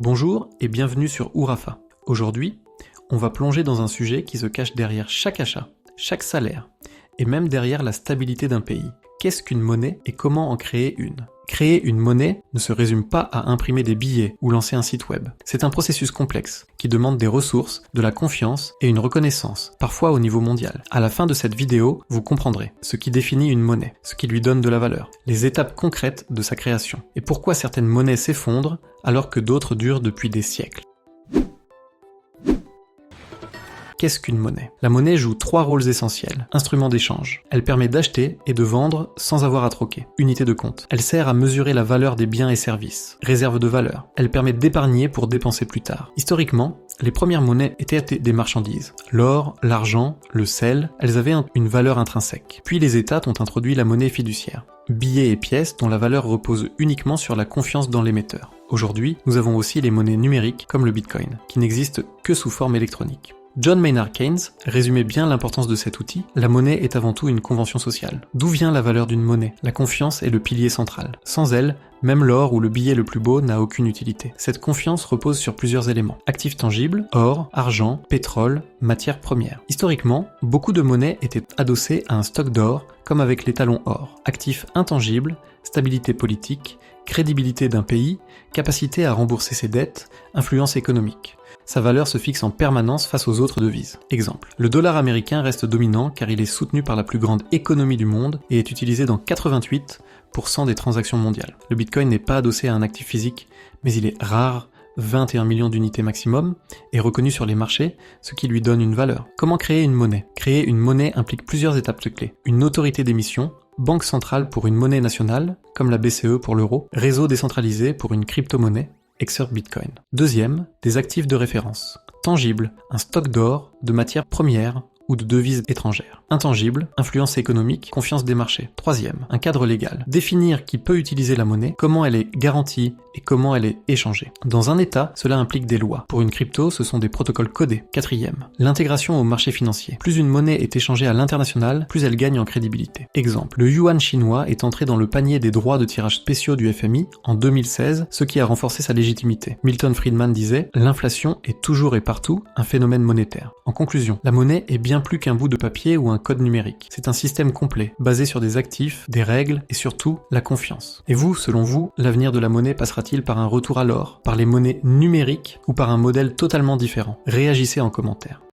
Bonjour et bienvenue sur Ourafa. Aujourd'hui, on va plonger dans un sujet qui se cache derrière chaque achat, chaque salaire, et même derrière la stabilité d'un pays. Qu'est-ce qu'une monnaie et comment en créer une ? Créer une monnaie ne se résume pas à imprimer des billets ou lancer un site web. C'est un processus complexe qui demande des ressources, de la confiance et une reconnaissance, parfois au niveau mondial. À la fin de cette vidéo, vous comprendrez ce qui définit une monnaie, ce qui lui donne de la valeur, les étapes concrètes de sa création, et pourquoi certaines monnaies s'effondrent alors que d'autres durent depuis des siècles. Qu'est-ce qu'une monnaie ? La monnaie joue 3 rôles essentiels. Instrument d'échange. Elle permet d'acheter et de vendre sans avoir à troquer. Unité de compte. Elle sert à mesurer la valeur des biens et services. Réserve de valeur. Elle permet d'épargner pour dépenser plus tard. Historiquement, les premières monnaies étaient des marchandises. L'or, l'argent, le sel, elles avaient une valeur intrinsèque. Puis les États ont introduit la monnaie fiduciaire. Billets et pièces dont la valeur repose uniquement sur la confiance dans l'émetteur. Aujourd'hui, nous avons aussi les monnaies numériques comme le Bitcoin, qui n'existent que sous forme électronique. John Maynard Keynes résumait bien l'importance de cet outil. La monnaie est avant tout une convention sociale. D'où vient la valeur d'une monnaie ? La confiance est le pilier central. Sans elle, même l'or ou le billet le plus beau n'a aucune utilité. Cette confiance repose sur plusieurs éléments. Actifs tangibles, or, argent, pétrole, matières premières. Historiquement, beaucoup de monnaies étaient adossées à un stock d'or, comme avec l'étalon or. Actifs intangibles, stabilité politique, crédibilité d'un pays, capacité à rembourser ses dettes, influence économique. Sa valeur se fixe en permanence face aux autres devises. Exemple, le dollar américain reste dominant car il est soutenu par la plus grande économie du monde et est utilisé dans 88% des transactions mondiales. Le Bitcoin n'est pas adossé à un actif physique, mais il est rare, 21 millions d'unités maximum, et reconnu sur les marchés, ce qui lui donne une valeur. Comment créer une monnaie ? Créer une monnaie implique plusieurs étapes clés. Une autorité d'émission, banque centrale pour une monnaie nationale, comme la BCE pour l'euro, réseau décentralisé pour une crypto-monnaie, Exert Bitcoin. Deuxième, des actifs de référence. Tangible, un stock d'or, de matières premières ou de devises étrangères. Intangible, influence économique, confiance des marchés. Troisième, un cadre légal. Définir qui peut utiliser la monnaie, comment elle est garantie et comment elle est échangée. Dans un État, cela implique des lois. Pour une crypto, ce sont des protocoles codés. Quatrième, l'intégration au marché financier. Plus une monnaie est échangée à l'international, plus elle gagne en crédibilité. Exemple, le yuan chinois est entré dans le panier des droits de tirage spéciaux du FMI en 2016, ce qui a renforcé sa légitimité. Milton Friedman disait « L'inflation est toujours et partout un phénomène monétaire ». En conclusion, la monnaie est bien plus qu'un bout de papier ou un code numérique. C'est un système complet, basé sur des actifs, des règles et surtout la confiance. Et vous, selon vous, l'avenir de la monnaie passera-t-il par un retour à l'or, par les monnaies numériques ou par un modèle totalement différent ? Réagissez en commentaire.